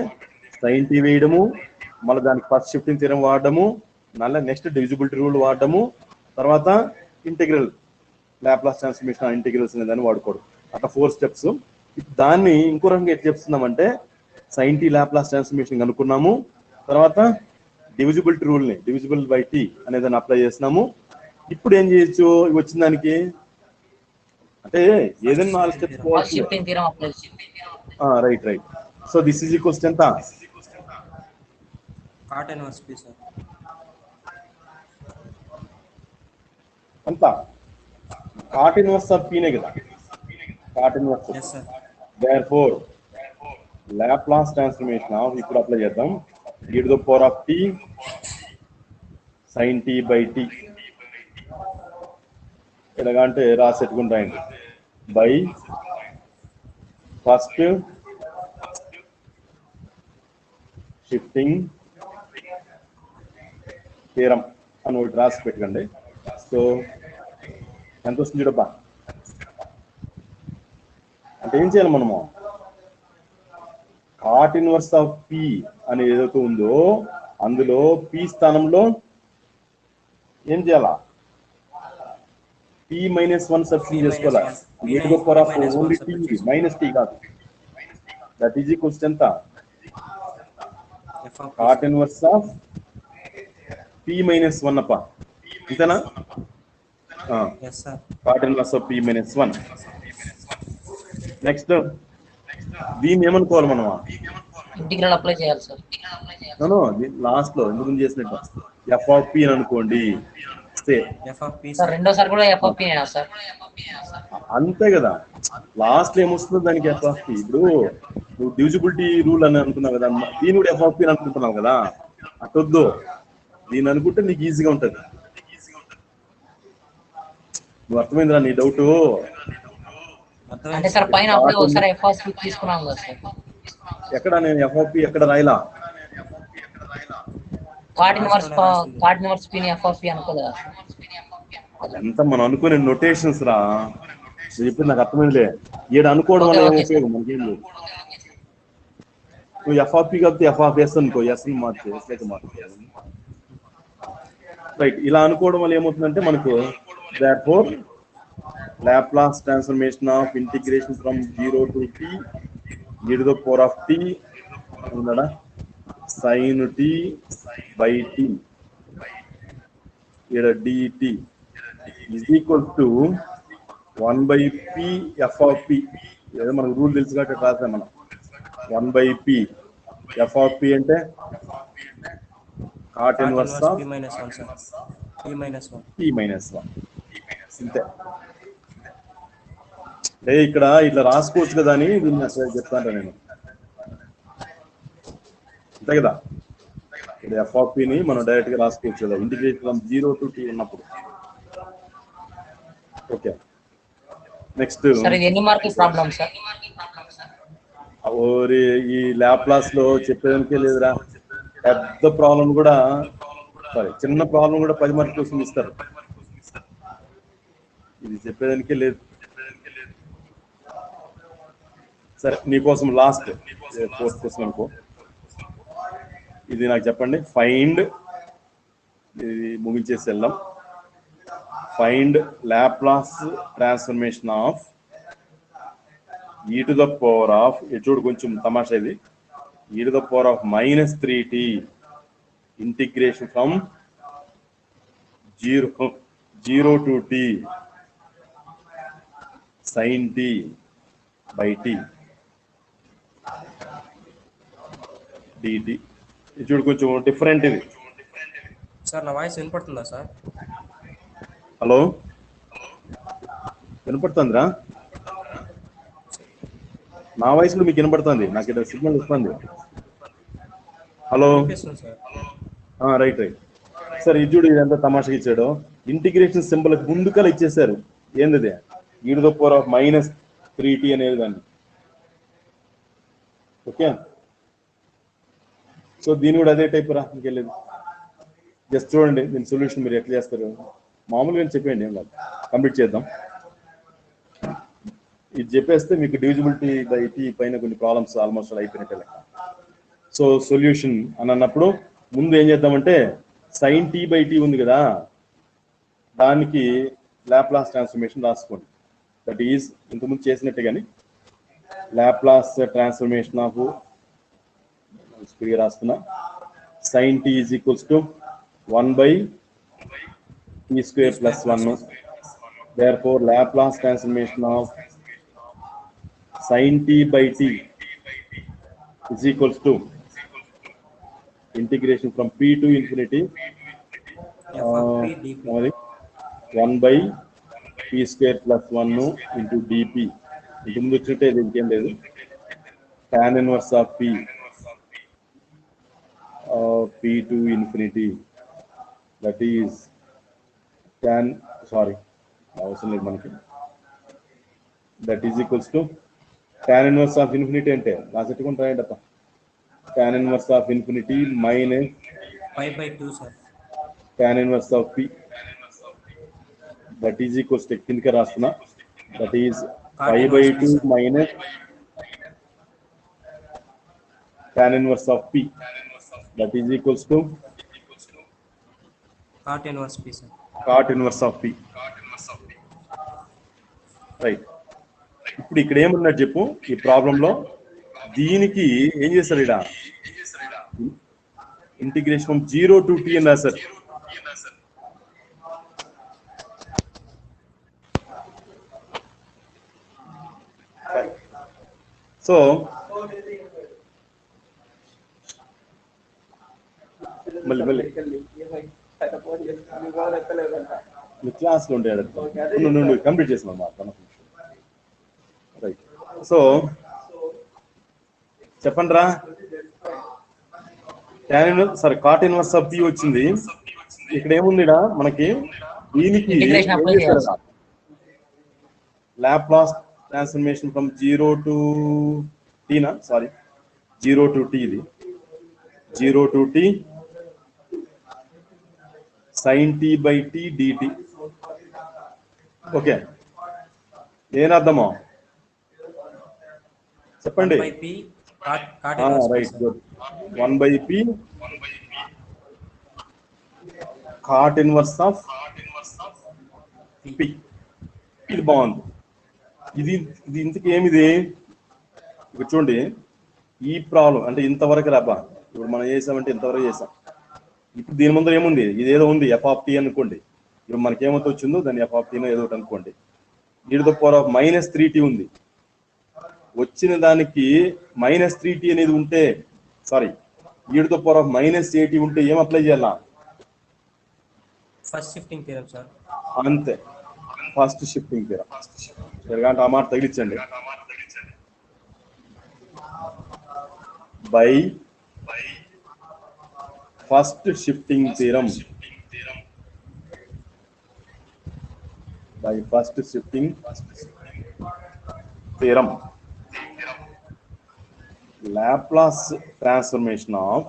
sin t వేయడము, మళ్ళీ దానికి ఫస్ట్ షిఫ్టింగ్ థియరం వాడడము, మళ్ళీ నెక్స్ట్ డివిజిబిలిటీ రూల్ వాడడము, తర్వాత ఇంటిగ్రల్ లాప్లాస్ ట్రాన్స్ఫర్మేషన్ ఇంటిగ్రల్స్ అనే దాన్ని వాడుకోవడం. అట్లా 4 స్టెప్స్. దాన్ని ఇంకో రకంగా ఎట్లా చెప్తున్నామంటే sin t లాప్లాస్ ట్రాన్స్ఫర్మేషన్ అనుకున్నాము, తర్వాత డివిజిబిలిటీ రూల్ని డివిజిబుల్ బై t అనే దాన్ని అప్లై చేస్తున్నాము, ఇప్పుడు ఏం చేయొచ్చు వచ్చిన దానికి అంటే ఏదైనా 4 steps first shifting theorem apply చేయాలి. Right. So this is equals ఎంత cot inverse p sir. అంత కాట్ ఇన్వర్స్ ఆఫ్ పీనే కదా cot inverse. Yes sir. Therefore Laplace transformation of ఇప్పుడు అప్లై చేద్దాం e to the power of t sin t by t ఎలాగంటే రాసేట్టుకుంటాయండి by first shifting theorem అని ఒకటి రాసి పెట్టుకోండి. సో ఎంత వస్తుంది చూడబ్బా అంటే ఏం చేయాలి మనము కాట్ ఇన్వర్స్ ఆఫ్ పి అని ఏదైతే ఉందో అందులో పి స్థానంలో ఏం చేయాలా p -1 సబ్స్టిట్యూట్ చేసుకోవాలా e to the power of only t minus t కాదు దట్ ఈజ్ ఈక్వల్స్ ఎంత f of cot inverse of p -1 అప్ప అంతేనా yes sir. Cot inverse of p -1. Next దీన్ని ఏమనుకోవాలి మనం ఇంటిగ్రల్ అప్లై చేయాలి సార్. లాస్ట్ లో ఎందుకు చేసినట్టు ఎఫ్ ఆఫ్ పి అని అనుకోండి f of p sir sir. రెండోసారి కూడా ఎఫ్ఎఫ్పి సార్. అంతే కదా లాస్ట్ లో ఏమొస్తుంది దానికి ఎఫ్ ఆఫ్ పి. ఇప్పుడు నువ్వు డివిజిబిలిటీ రూల్ అని అనుకున్నావు కదా దీని కూడా ఎఫ్ ఆఫ్ పి అని అనుకుంటున్నావు కదా అటొద్దు దీన్ని అనుకుంటే నీకు ఈజీగా ఉంటది. నువ్వు అర్థమైందిరా నీ డౌట్ అంటే సార్ పైన అప్లై ఒకసారి ఎఫ్ఎఫ్పి తీసుకున్నాం కదా సార్. ఎక్కడ నేను ఎఫ్ ఆఫ్ పి ఎక్కడ రాయలా కాట్ ఇన్వర్స్ పి ని ఎఫ్ఎఫ్పి అనుకోలేదా సార్. అదంతా మనం అనుకునే నొటేషన్స్ రా నువ్వు చెప్పింది నాకు అర్థమైందిలే ఈడ అనుకోవడం వల్ల ఏం ఉపయోగం మనకేం లేదు. నువ్వు ఎఫ్ ఆఫ్ పి కాబట్టి ఎఫ్ ఆఫ్ ఎస్ అనుకో ఎస్ ని మార్చే ఎస్ లైక్ మార్చే రైట్. ఇలా అనుకోవడం వల్ల ఏమవుతుందంటే మనకు therefore Laplace transformation of integration from 0 to t e to the power of t ఉందడా sin t by t ఇక్కడ dt is equal to 1 by p f of p. ఏదో మనకు రూల్ తెలుసు కాబట్టి రాసాం మనం 1 by p f of p అంటే cot Cot inverse inverse of p minus 1 sir. p minus 1. p minus 1 ఇంతే. ఇక్కడ ఇట్లా రాసుకోవచ్చు కదా అని దీన్ని అసలు చెప్తాను నేను అంతే కదా. ఇక్కడ ఎఫ్ ఆఫ్ పి ని మనం డైరెక్ట్ గా రాసుకోవచ్చు కదా ఇంటిగ్రేట్ ఫ్రమ్ 0 to t ఉన్నప్పుడు. ఓకే నెక్స్ట్ సార్ ఇది ఎన్ని మార్కుల ప్రాబ్లం సార్. ఈ లాప్లాస్ లో చెప్పేదానికే లేదురా పెద్ద ప్రాబ్లం కూడా సారీ చిన్న ప్రాబ్లం కూడా 10 మార్కుల కోసం ఇస్తారు. ఇది చెప్పేదానికే లేదు. సరే నీకోసం లాస్ట్ 4th క్వశ్చన్ అనుకో. ఇది నాకు చెప్పండి ఫైండ్ ఇది ముగించేసి వెళ్దాం. Find Laplace transformation of e to the power of చూడు కొంచెం తమాషా ఇది e to the power of -3t integration from 0 to t sin t by t dt. ఇది చూడు కొంచెం డిఫరెంట్ ఇది. సార్ నా వాయిస్ వినపడుతుందా సార్. హలో వినపడుతుందిరా నా వాయిస్ కూడా మీకు వినపడుతుంది నాకు ఇక్కడ సిగ్నల్ వస్తుంది. హలో వినిపిస్తుంది సార్. రైట్ సార్ ఇది చూడు ఇది ఎంత తమాషగా ఇచ్చాడు ఇంటిగ్రేషన్ సింబల్ ముందుకల ఇచ్చేసారు ఏంది e to the power of -3t అనేది దాన్ని. ఓకే సో దీని కూడా అదే టైప్ రా ఇంకెళ్ళేది. జస్ట్ చూడండి దీని సొల్యూషన్ మీరు ఎట్లా చేస్తారు మామూలుగా చెప్పండి ఏం కాదు కంప్లీట్ చేద్దాం. ఇది చెప్పేస్తే మీకు డివిజిబిలిటీ బై టీ పైన కొన్ని ప్రాబ్లమ్స్ ఆల్మోస్ట్ అయిపోయినట్టే లెక్క. సో సొల్యూషన్ అని అన్నప్పుడు ముందు ఏం చేద్దామంటే sin t by t ఉంది కదా దానికి లాప్లాస్ ట్రాన్స్ఫర్మేషన్ రాసుకోండి. దట్ ఈజ్ ఇంతకుముందు చేసినట్టే కానీ లాప్లాస్ ట్రాన్స్ఫర్మేషన్ ఆఫ్ స్పీడ్ రాస్తున్నా sin t is equals to 1 by t square plus 1. Therefore, Laplace transformation of sin t by t is equals to integration from p to infinity f of p dp. 1 by p square plus 1 into dp. ఇంటి ముందు వచ్చినట్టే ఇంకేం లేదు. tan inverse of p to infinity, that is అవసరం లేదు మనకి, that is equals to tan inverse of infinity అంటే రాసేట్టుకుంటా రాయండి అప్ప. tan inverse of infinity minus pi by 2 sir. tan inverse of p, that is equals to కిందకి రాస్తున్నా, that is pi by 2 minus tan inverse of p, that is equals to cot inverse p sir. cot inverse of p. Right. ఇప్పుడు ఇక్కడ ఏమన్నట్టు చెప్పు, ఈ ప్రాబ్లంలో దీనికి ఏం చేస్తారు, ఇక్కడ ఇంటిగ్రేషన్ ఫ్రమ్ 0 to t అని రాశారు. సో మళ్ళీ క్లాస్లో ఉండే కంప్లీట్ చేసిన రైట్. సో చెప్పండి రా, కాట్ ఇన్వర్స్ ఆఫ్ పి వచ్చింది. ఇక్కడ ఏముంది మనకి, దీనికి Laplace transformation from 0 to t నా, 0 to t, ఇది 0 to t sin t by t dt. Okay, ఏనర్థమో చెప్పండి. Right, good. 1 by p cot inverse of p. ఇది బాగుంది. ఇది ఇంతకు ఏమిది, ఇక్కడ చూడండి, ఈ ప్రాబ్లం అంటే ఇంతవరకు రాబా. ఇప్పుడు మనం చేసామంటే ఇంతవరకు చేసాం. ఇప్పుడు దీని ముందు ఏముంది, ఇది ఏదో ఉంది ఎఫ్ ఆఫ్ టీ అనుకోండి. ఇప్పుడు మనకి ఏమైతే వచ్చిందో దాన్ని ఎఫ్ ఆఫ్ టీనో ఏదో ఒకటి అనుకోండి. e⁻³ ఉంది. వచ్చిన దానికి -3t అనేది ఉంటే, e⁻⁻⁴ ఉంటే ఏం అప్లై చేయాలా? First shifting theorem sir. అంతే, ఫస్ట్ షిఫ్టింగ్ థీరం. ఎలాగంటే ఆ మాట తగిలించండి. By first shifting theorem, by first shifting theorem, Laplace transformation of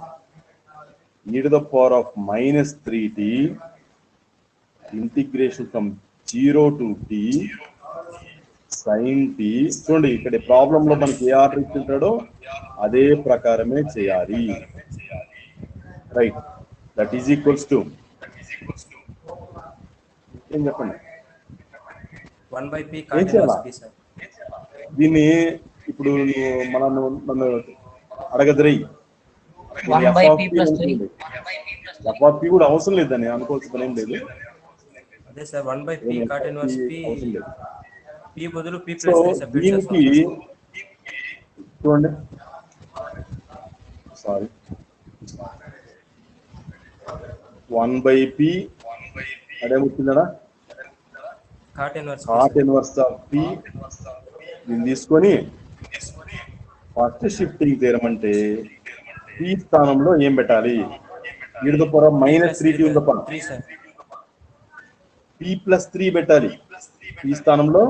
e⁻⁻³ integration from 0 to t sin t. చూడండి, ఇక్కడ ప్రాబ్లం లో మనకి ఏ ఆర్డర్ ఇచ్చింటాడో అదే ప్రకారమే చేయాలి. Right, that is equals to ఏం చెప్పండి, 1 by p cot inverse p sir. దీన్ని ఇప్పుడు నన్ను అడగదరై, ఎఫ్ ఆఫ్ పి కూడా అవసరం లేదని అనుకోవాల్సిన పని ఏం లేదు. అదే sir, 1 by p cot inverse p అవసరం లేదు. p బదులు p plus 3 సెపరేట్ దీనికి చూడండి, 1 by p అదేమొచ్చిందా, cot inverse of p. దీన్ని తీసుకొని ఫస్ట్ షిఫ్టింగ్ థీరం అంటే p స్థానంలో ఏం పెట్టాలి, e⁻⁻³ ఉంది, 3 సార్. p+3 పెట్టాలి. p స్థానంలో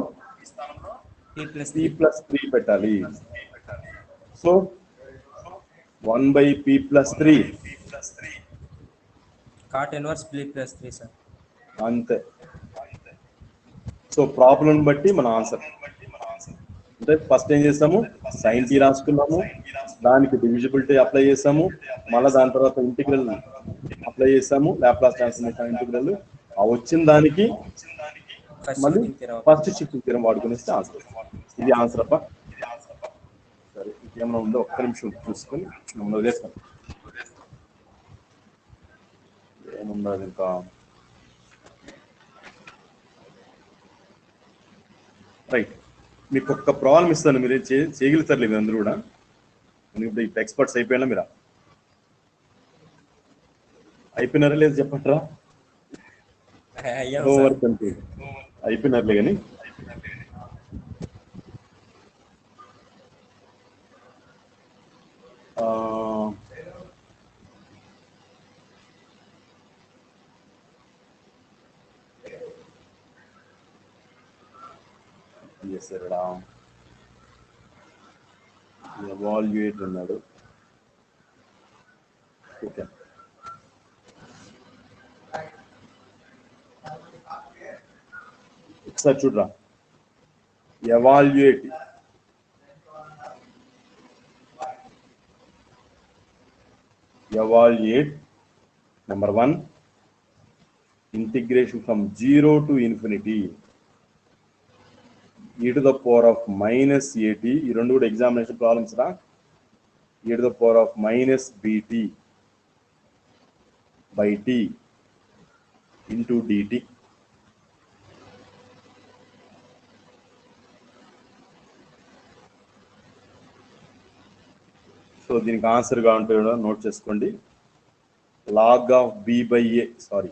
p+3 పెట్టాలి. So 1 by p+3 cot inverse p plus 3 sir. అంతే. సో ప్రాబ్లం బట్టి మన ఆన్సర్ అంటే ఫస్ట్ ఏం చేస్తాము, sin t రాసుకున్నాము, దానికి డివిజిబిలిటీ అప్లై చేసాము, మళ్ళీ దాని తర్వాత ఇంటిగ్రల్ అప్లై చేసాము, లాప్లాస్ ట్రాన్స్ఫర్మేషన్ ఇంటిగ్రల్. ఆ వచ్చిన దానికి మళ్ళీ ఫస్ట్ షిఫ్టింగ్ థీరం వాడుకునేస్తే ఆన్సర్. ఇది ఆన్సర్ అప్ప. సరే, ఇంకేమైనా ఉందో ఒక్క నిమిషం చూసుకొని మనం వదిలేస్తాం. ఏముండదు ఇంకా. రైట్. మీకు ఒక్క ప్రాబ్లం ఇస్తాను, మీరు చేయగలుగుతారు లేదు అందరూ కూడా. ఇప్పుడు ఇప్పుడు ఎక్స్పర్ట్స్ అయిపోయినా మీరు అయిపోయినారా లేదు చెప్పంటారా? అయ్యాం హోమ్ సార్. వర్క్ అంటే అయిపోయినారులే కానీ చేశారా? ఎవాల్యుయేట్ అన్నాడు. ఓకే, ఒకసారి చూడరా. Evaluate number 1, integration from 0 to infinity e to the power of minus at. ఈ రెండు కూడా ఎగ్జామినేషన్ ప్రాబ్లమ్స్ రా. e to the power of minus bt by t into dt. So దీనికి ఆన్సర్గా ఉంటే నోట్ చేసుకోండి. Log of b by a, sorry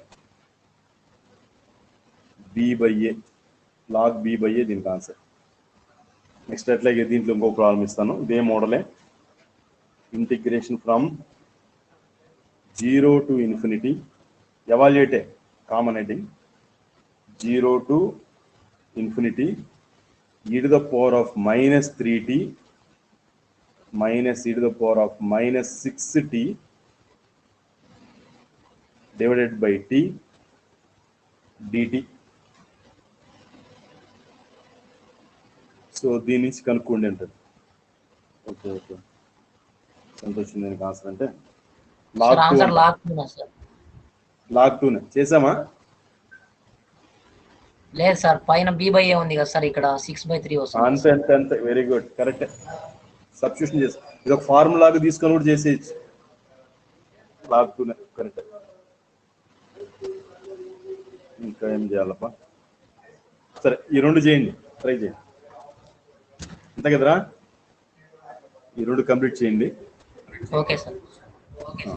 b by a, log b by a దీనికి answer. Next అట్లాగే దీంట్లో ఇంకో ప్రాబ్లం ఇస్తాను, ఇదే మోడలే. ఇంటిగ్రేషన్ ఫ్రమ్ 0 to infinity, ఎవాల్యుయేటే common heading, 0 to infinity e to the power of minus 3t minus e to the power of minus 6t divided by t dt. So దీని నుంచి కనుక్కోండి అంటారు. ఓకే ఓకే, సంతోషం. దీనికి ఆన్సర్ అంటే sir answer log 2 sir. Log 2 చేసామా? లేదు sir, పైన b/a ఉంది కదా సార్, ఇక్కడ 6/3 వస్తుంది. అంతే అంతే అంతే, వెరీ గుడ్, కరెక్ట్. సబ్స్టిట్యూషన్ చేసి ఇది ఒక ఫార్ములాగా తీసుకొని కూడా చేసేయచ్చు. Log 2 correct. ఇంకా ఏం చేయాలప్పా? సరే, ఈ రెండు చేయండి, ట్రై చేయండి. అంతే కదరా? ఈ రెండు కంప్లీట్ చేయండి. Okay sir.